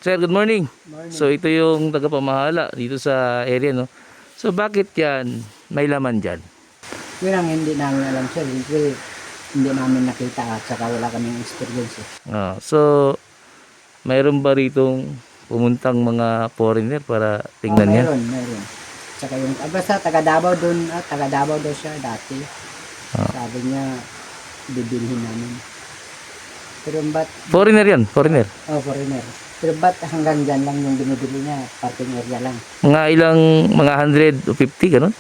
Sir, good morning. Morning. So ito yung tagapamahala dito sa area, no? So bakit yan may laman dyan? Yun ang hindi namin alam sir. Hindi namin nakita at saka wala kaming experience. So mayroon ba ritong pumuntang mga foreigner para tingnan niya? Meron. Saka yung, basta taga Davao doon, taga Davao daw siya dati. Sabi niya, bibilhin namin. Pero ba't, Foreigner yan, foreigner. foreigner. Pero ba't hanggang dyan lang yung binibili niya, parking area lang? Mga ilang, mga 150, ganun?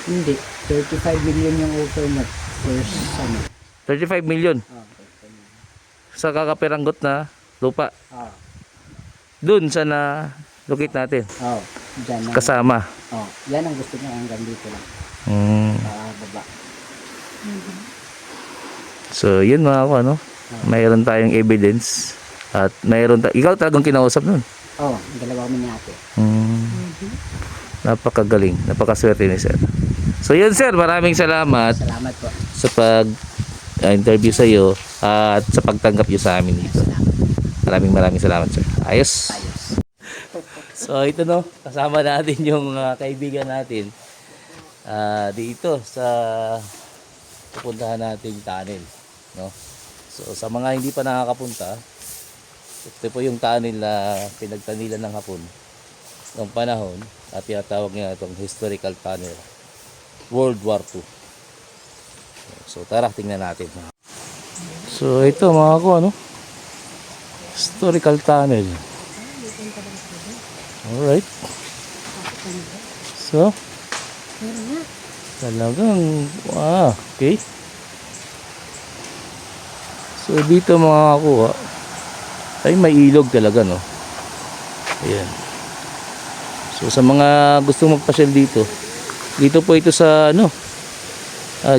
Hindi, 35 million yung offer niya first summer. 35 million sa kakaperanggot na lupa. Doon sa na-locate natin. Dyan lang. Kasama. Yan ang gusto niya hanggang dito lang. Baba. So yun mga ako, ano? Mayroon tayong evidence. At mayroon ikaw talagang kinausap nun. Dalawa kami ni ate. Napakagaling, napakaswerte ni sir. So yun sir, maraming salamat Salamat po. sa pag-interview sa iyo at sa pagtanggap niyo sa amin dito. Maraming salamat sir. Ayos. So ito no, kasama natin yung kaibigan natin dito sa pupuntahan nating tunnel, no? So sa mga hindi pa nakakapunta, ito po yung tunnel na pinagtanilan ng Hapon noong panahon at tinatawag niya itong historical tunnel, World War II. So tara, tingnan natin. So ito mga ko, ano, historical tunnel. Alright. So talagang okay. So dito mga kakuha ay may ilog talaga, no? Ayan. So sa mga gusto magpasyal dito, dito po ito sa ano,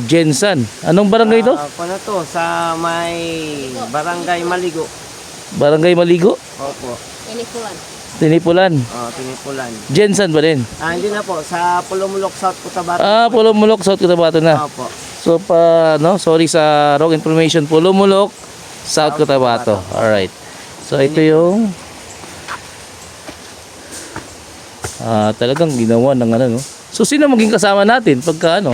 Jensan. Anong barangay ito? Ano to? Sa may Barangay Maligo. Barangay Maligo? Opo. Tinipulan. Tinipulan. Jensan ba din? Hindi na po. Sa Pulumulok, South Cotabato. Pulumulok, South Cotabato na. Opo. So sorry sa wrong information. Pulumulok, South Cotabato. Alright. So ito yung talagang ginawa ng ano, no? So sino maging kasama natin pagka ano?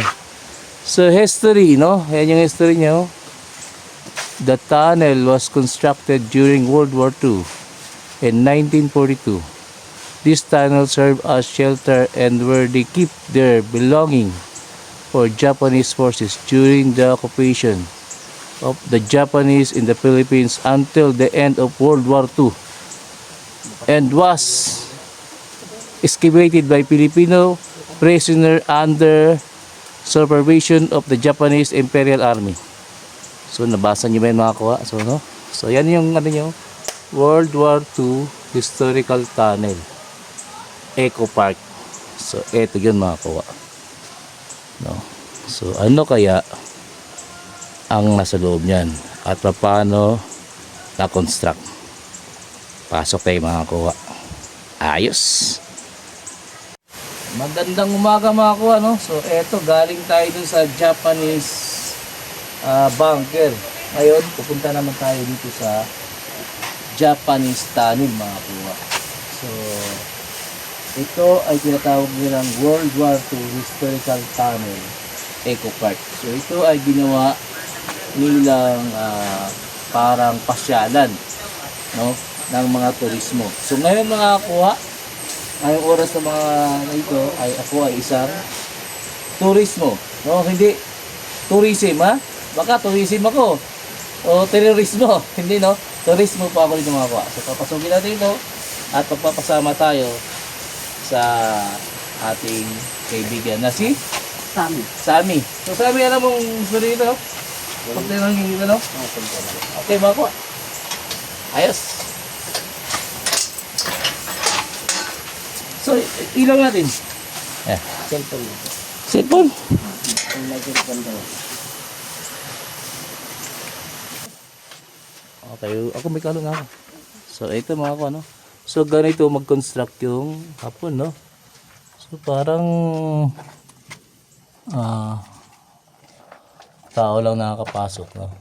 So history, no? Ayan yung history niya, oh. The tunnel was constructed during World War II in 1942. This tunnel served as shelter and where they keep their belonging for Japanese forces during the occupation of the Japanese in the Philippines until the end of World War II, and was excavated by Filipino prisoner under supervision of the Japanese Imperial Army. So nabasa niyo ba yun mga kuha? So yan yung ano nyo, World War II Historical Tunnel, Eco Park. So eto yun mga kuha, no? So ano kaya ang nasa loob niyan at paano na-construct? Pasok tayo mga kuha. Ayos. Magandang umaga mga kuha, no? So eto, galing tayo dun sa Japanese bunker. Ngayon pupunta naman tayo dito sa Japanese tunnel mga kuha. So ito ay tinatawag nilang World War II Historical Tunnel, Eco Park. So ito ay ginawa nilang parang pasyalan, no, ng mga turismo. So ngayon mga kuha, ngayong oras ng mga ito ay ako ay isang turismo, no? Hindi tourism, ha? Baka tourism ako o terorismo. Hindi, no? Turismo po ako dito mga kuha. So papasukin natin ito at pagpapasama tayo sa ating kaibigan na si Sammy. So Sammy, alam mong story ito? Punta lang yung ito, no? Okay mga kuha. Ayos. So ilaw natin. Cellphone. Cellphone. Okay, ako may kalo na ako. So ito mga ko, ano. So ganito mag-construct yung Hapon, no. So parang tao lang nakakapasok, no.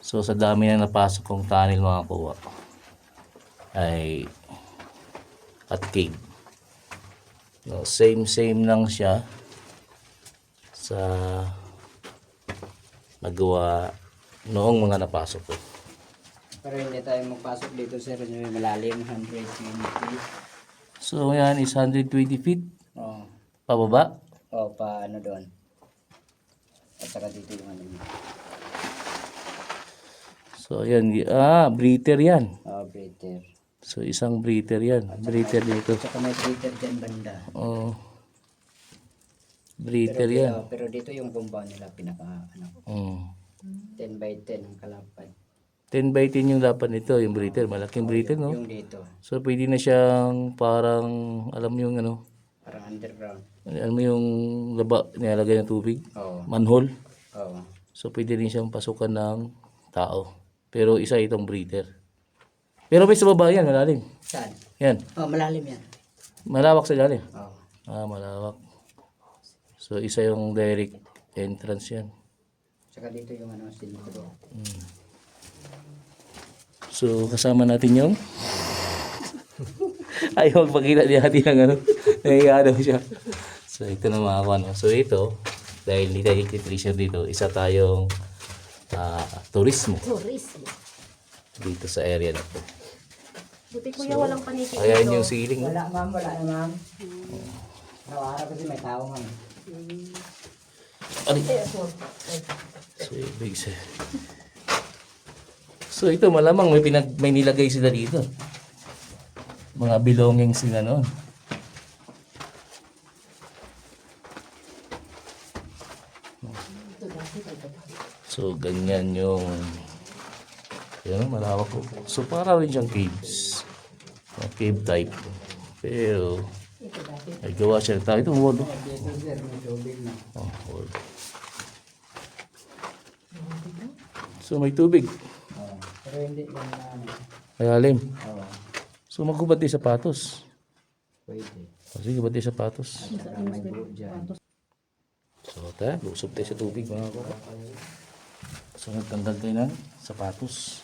So sa dami na napasok kong tunnel mga kuwa ay at cave. No, same lang siya sa nagawa noong mga napasok ko. Pero hindi tayo magpasok dito sir, may malalim, 120 feet. So yan is 120 feet Oo. pababa. O, pa ano doon. At saka dito yung ano niya. So yan, breather yan. Breather. So isang breather yan. Breather dito. At saka may breather dyan banda. Oh. Breather yan. Pero dito yung compound nila pinaka ano, Mm. 10 by 10 ang kalapad. 10 by 10 yung lapan nito, yung breather. Malaking breather, no? Yung dito, So pwede na siyang parang, alam mo yung ano, parang underground. alam mo yung laba nilalagay ng tubig? Oo. Manhole. Oo. So pwede rin siyang pasukan ng tao. Pero isa itong breather. Pero may sa baba yan, malalim. Saan? Yan. Malalim yan. Malawak sa ilalim. Oo. Malawak. So isa yung direct entrance yan. Saka dito yung ano, siluro. So kasama natin yung ayaw magpakita niya natin ng ano. Nahiya daw siya. So ito na mga ano. So ito, dahil hindi tayo treasure dito, isa tayong turismo dito sa area na to. Buti kuya walang paniki Ayan dito. yung ceiling. Wala ma'am, wala na ma'am. Araw-araw kasi may tao ma'am. Ari. So big siya. So ito malamang may nilagay sila dito. Mga belongings sila noon. So ganyan yung yan malawak po. So para rin siyang caves. Cave type. Pero ay gawa siya ng tao. Ito wall. Dito sir, may tubig na. Wall. So may tubig. Pero hindi yung ano. Malalim. Oo. So maghubad din sapatos. Pwede. Sige, ba't di sapatos? Saka may buo dyan. So tayo, lusog tayo sa tubig mga ko. So nagtanggal tayo ng sapatos.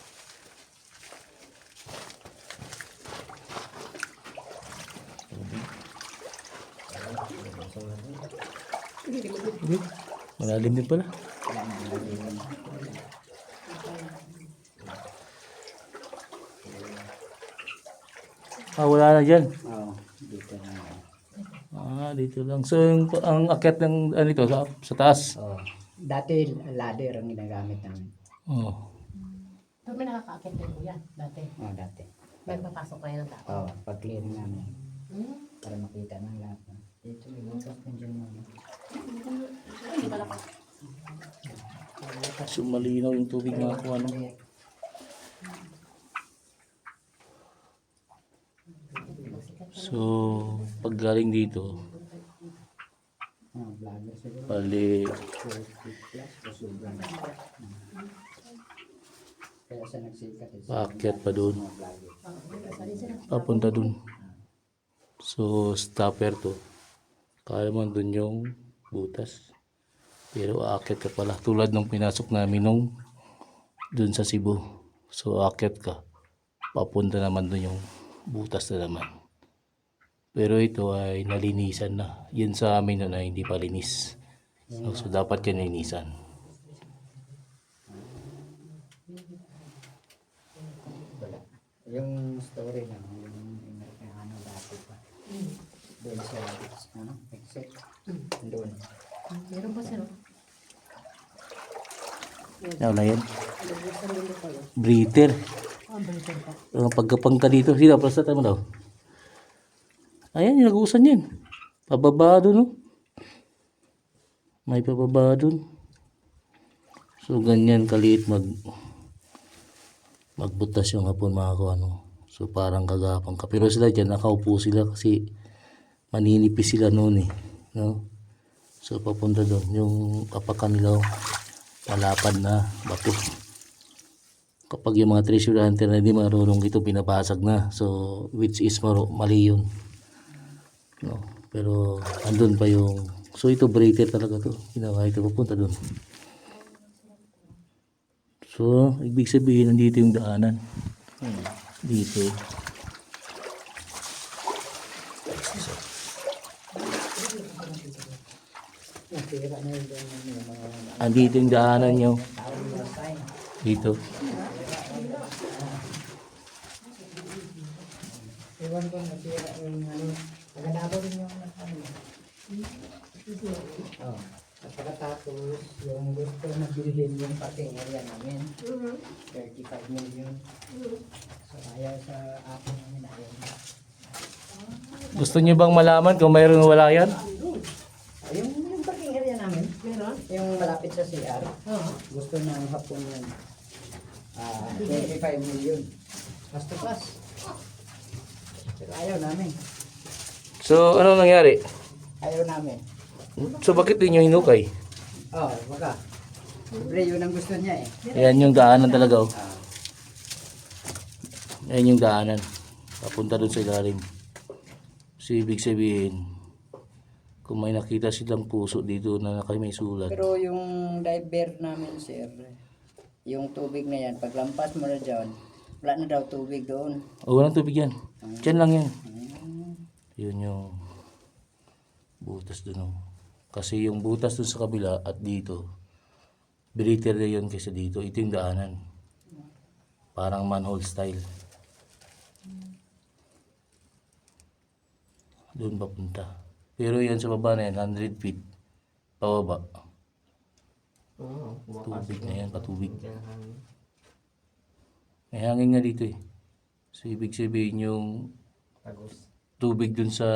Tubig. Malalim din pala. Wala na dyan. Oo, dito na. Dito lang. So ang akyat ng ano ito, sa taas. Oo. Dati ladder ang ginagamit namin. Oh. Pero may nakakaakit din kuya dati. Oo, dati. May papasok kayo ng tao. Oo, pag-clearing namin. Hmm? Para makita ng lahat. Dito may bukas na dyan namin. Hindi pala pa. So malinaw yung tubig mga ko ano. So pag galing dito, Vlogger siguro. bali 40 plus o sobrang. Kaya sa nagsikat. paakyat pa doon. Vlogger. Papunta doon. So stopper to. Kaya mo doon yung butas. Pero aakyat ka pala. Tulad nung pinasok namin nung doon sa Cebu. So aakyat ka. Papunta naman doon yung butas na naman. Pero ito ay nalinisan na. Yan sa amin na hindi pa linis. So dapat yan linisan. Wala. Yung story lang. Yung ano dati pa. Doon sa ano, exit. Doon. Meron pa sir. Ano yan? Breather. Breather pa. Ang pagkapang ka dito. Sino? Prostate mo daw. Ayan, nag-uusan yan. Pababa doon, no? May pababa doon. So, ganyan kaliit magbutas yung hapon mga ko, ano. So, parang kagapang ka. Pero sila dyan, nakaupo sila kasi maninipis sila noon, eh. No? So, papunta doon. Yung kapakan nila, malapad na bato. Kapag yung mga treasure hunter na hindi marunong ito, pinapasag na. So, which is mali yun. No, pero andun pa yung so ito breather talaga to ginawa ito papunta dun. So ibig sabihin nandito yung daanan dito. nasira na yun doon yung mga Andito yung daanan nyo. tao nila sign. Dito. Iwan ko nasira yung ano, taga-Davao din yung ano. Oh. At pagkatapos, yung gusto na bilhin yung parking area namin. 35 million. So ayaw sa akin namin ayaw. Gusto nyo bang malaman kung mayroon wala yan? Yung parking area namin, yung malapit sa CR, gusto ng hapon yun. 25 million. Basta pas. Pero ayaw namin. So, ano nangyari? Ayaw namin. So, bakit din nyo hinukay? Oh, baka. Siyempre, yun ang gusto niya eh. Ayan yung daanan talaga, oh. Ayan yung daanan. Papunta dun sa ilalim. So, ibig sabihin, kung may nakita silang puso dito na may sulat. Pero yung diver namin, sir, yung tubig na yan, paglampas mo na dyan, wala na daw tubig doon. Oh, walang tubig yan. Diyan lang yan. Yun yung butas dun, oh. Kasi yung butas dun sa kabila at dito, greater na yun kaysa dito. Ito yung daanan. Parang manhole style. Doon papunta. Pero yan sa baba na yan, 100 feet. Pababa. Tubig na yan, patubig. May hangin nga dito eh. So ibig sabihin yung tubig dun sa,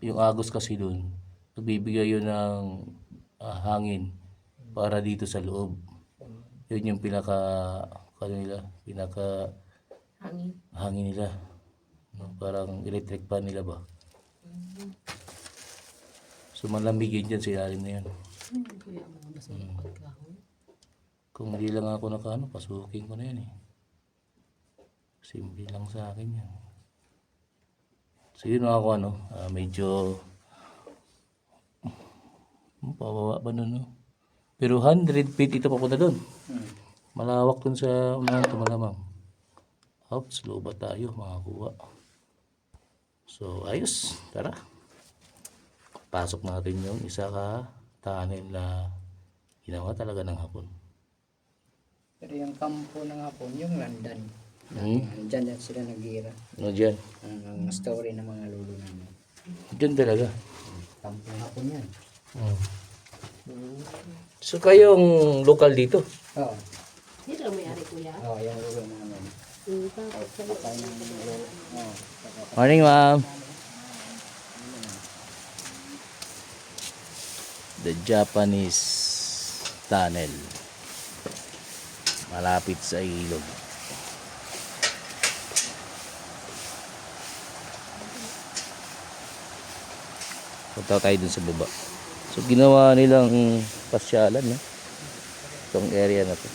yung agos kasi dun, nagbibigay yun ng hangin para dito sa loob. Yun yung pinaka, pinaka hangin nila. No, parang electric fan nila ba? So malamig yun dyan sa ilalim na yan. Kung hindi lang ako nakaano, pasukin ko na yan eh. Simple lang sa akin yan. So yun ako ano, medyo pababa ba nun, no? Pero 100 feet ito papunta doon. Malawak dun sa unahan ito malamang. Ouch, slow ba tayo makakuha? So ayos, tara. Pasok natin yung isa ka tunnel na ginawa talaga ng hapon. Pero yung kampo ng hapon, yung London. Diyan yan sila nag-ira. No, dyan. Ang story ng mga lolo namin. Dyan talaga. Kampo ng hapon yan. So kayong lokal dito? Oo. Dito lang may-ari kuya. Oo, yung lolo namin. Patay ng lolo. Oo. Morning, ma'am. The Japanese tunnel. Malapit sa ilog. Punta tayo dun sa baba. So ginawa nilang pasyalan, no? Itong area na to.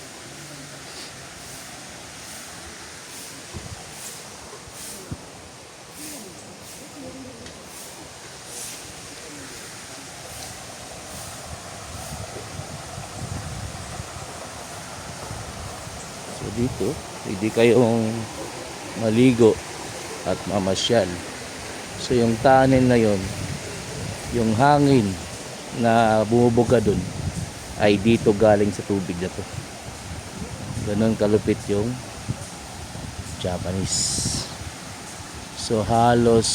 So dito, pwede kayong maligo at mamasyal. So yung tunnel na yon, yung hangin na bumubuga dun ay dito galing sa tubig na to. Ganun kalupit yung Japanese. So halos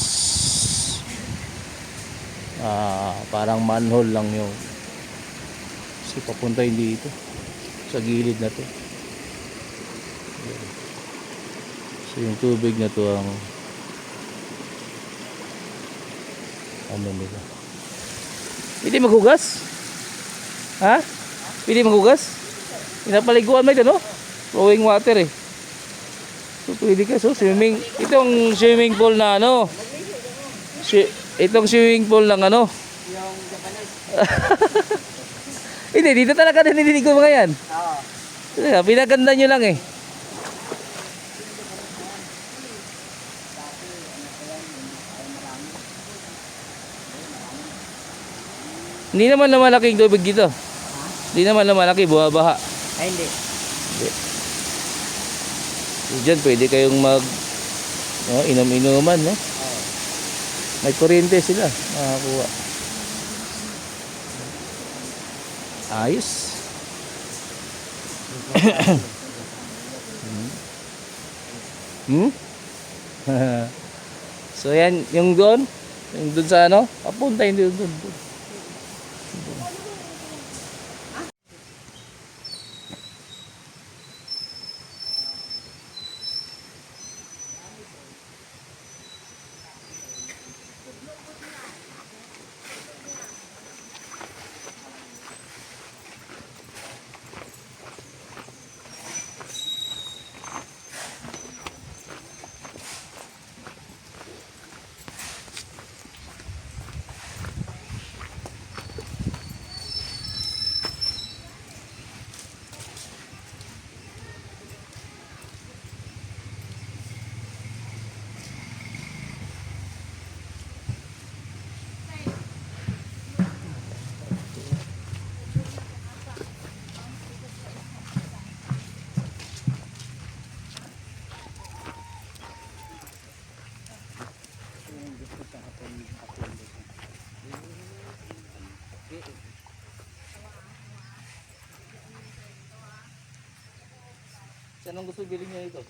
parang manhole lang yung so papunta hindi dito sa gilid na to. So yung tubig na to ang ano nila. Pwede maghugas? Ha? Pwede maghugas? Pinapaliguan mo ito, no? Flowing water eh. So pwede ka. So swimming. Itong swimming pool na ano? Itong swimming pool ng ano? Yung Japanese. Hindi, dito talaga nililigo mga yan. Oo. Pinaganda nyo lang eh. Hindi naman na malaking tubig dito. Hindi naman na malaki, buha-baha. Ay, hindi. Diyan pwede kayong mag inom-inuman, no? Oo. May kuryente sila, makakuha. Ayos. Hmm? So yan, yung doon sa ano, papunta yung doon. Saan ang gusto bilhin niya ito?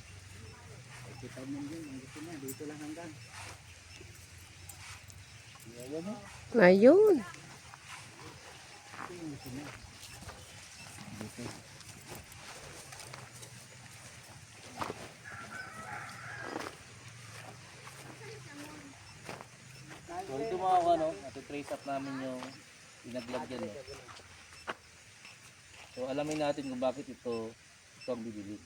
Kita mo yun, ang gusto niya, dito lang hanggang. Ayun. So ito mga ano, ati-trace up namin yung pinaglagyan. No? So alamin natin kung bakit ito ang bibili.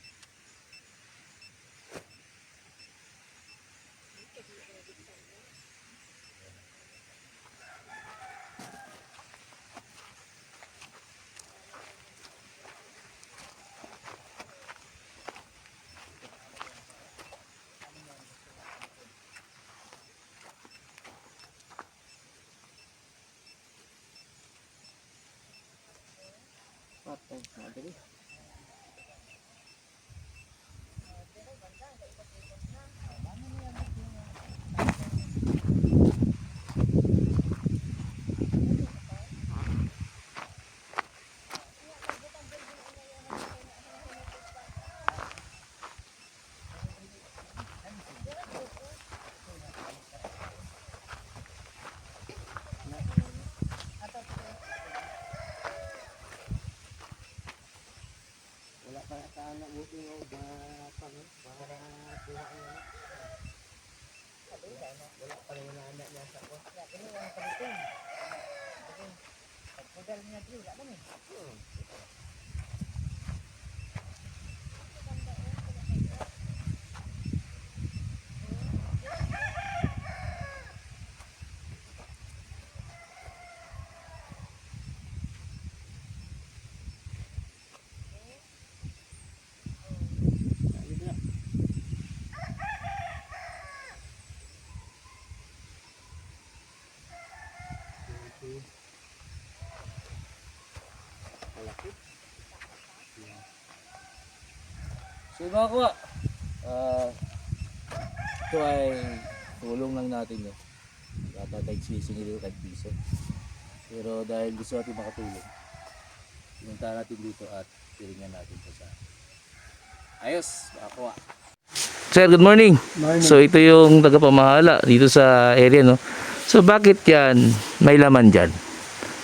So mga kuwa, ito ay tulong lang natin yun. Dapat ay sisingil kahit piso. Pero dahil gusto natin makatulong, pinunta natin dito at piringan natin ito sa ayos, mga kuwa. Sir, good morning. Morning. So ito yung tagapamahala dito sa area, no? So bakit yan may laman dyan?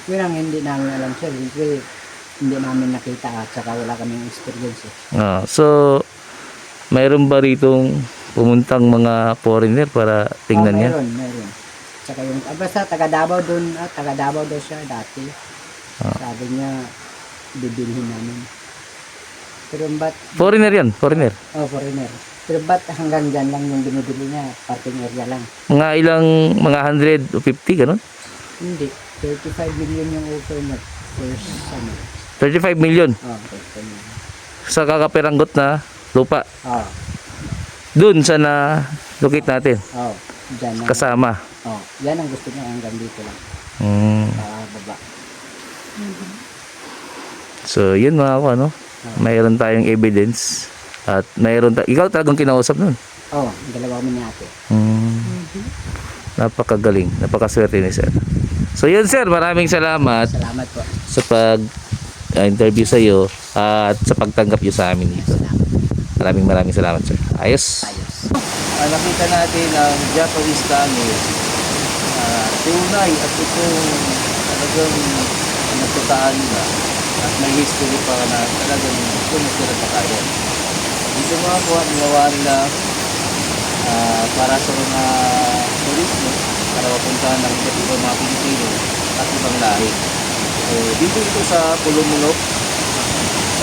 Yun ang hindi namin alam sir. Siyempre, hindi namin nakita at saka wala kaming experience. So mayroon ba ritong pumuntang mga foreigner para tingnan niya? Meron. Tsaka yung, basta taga Davao daw siya dati. Sabi niya, bibilhin namin. Pero ba't, Foreigner yan, foreigner. foreigner. Pero ba't hanggang dyan lang yung binibili niya, parking area lang? Mga ilang, mga 150, ganun? Hindi, 35 million yung offer niya. First, 35 million 35 million. sa kakaperanggot na lupa. Dun sa na-locate natin, Dyan lang. kasama. Yan ang gusto niya hanggang dito lang. Baba. So, yun mga ko, ano? Mayroon tayong evidence. At mayroon ikaw talagang kinausap nun. Dalawa kami ni ate. Napakagaling, napakaswerte ni sir. So yun sir, maraming salamat Salamat po. sa interview sa iyo at sa pagtanggap niyo sa amin dito. Maraming salamat, sir. Ayos. Nakita natin ang Japanese tunnel. Tunay at itong talagang nagtutaan na at may history pa na talagang ito na sila pakayan. Dito mga po, ginawa nila para sa mga turismo para mapuntahan ng iba't ibang mga Pilipino at ibang lahi. So, dito ito sa Pulumulok,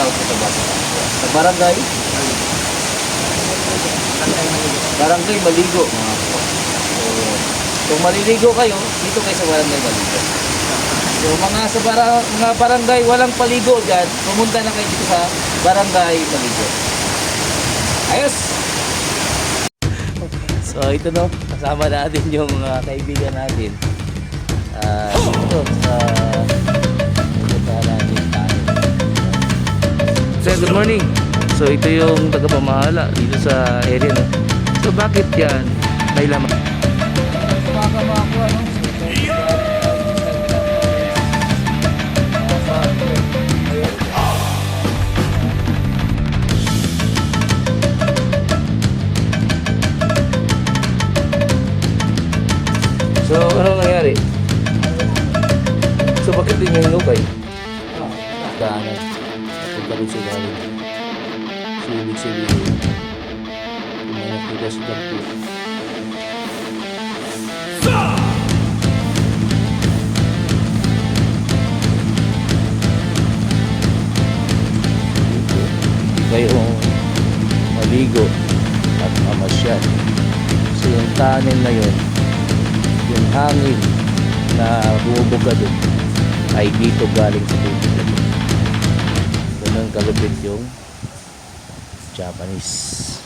South Cotabato. Sa Barangay Maligo, mga po. So, kung maliligo kayo, dito kayo sa Barangay Maligo. So, mga barangay walang paligo dyan, pumunta na kayo dito sa Barangay Maligo. Ayos! So, ito no, kasama natin yung kaibigan natin. Dito sa puntahan natin tayo. Sir, good morning. So, ito yung tagapamahala dito sa area, no? So, bakit yan may laman? So, ano nangyari? So, bakit din yung hinukay? Daanan. Napunta rin sila rin. So, ibig sabihin, kung may nakita sa dagpo. Hindi kayo maligo at mamasyal. So, yung tunnel na yun, yung hangin na bumubuga doon ay dito galing sa tubig na doon. Ganun kalupit yung Japanese.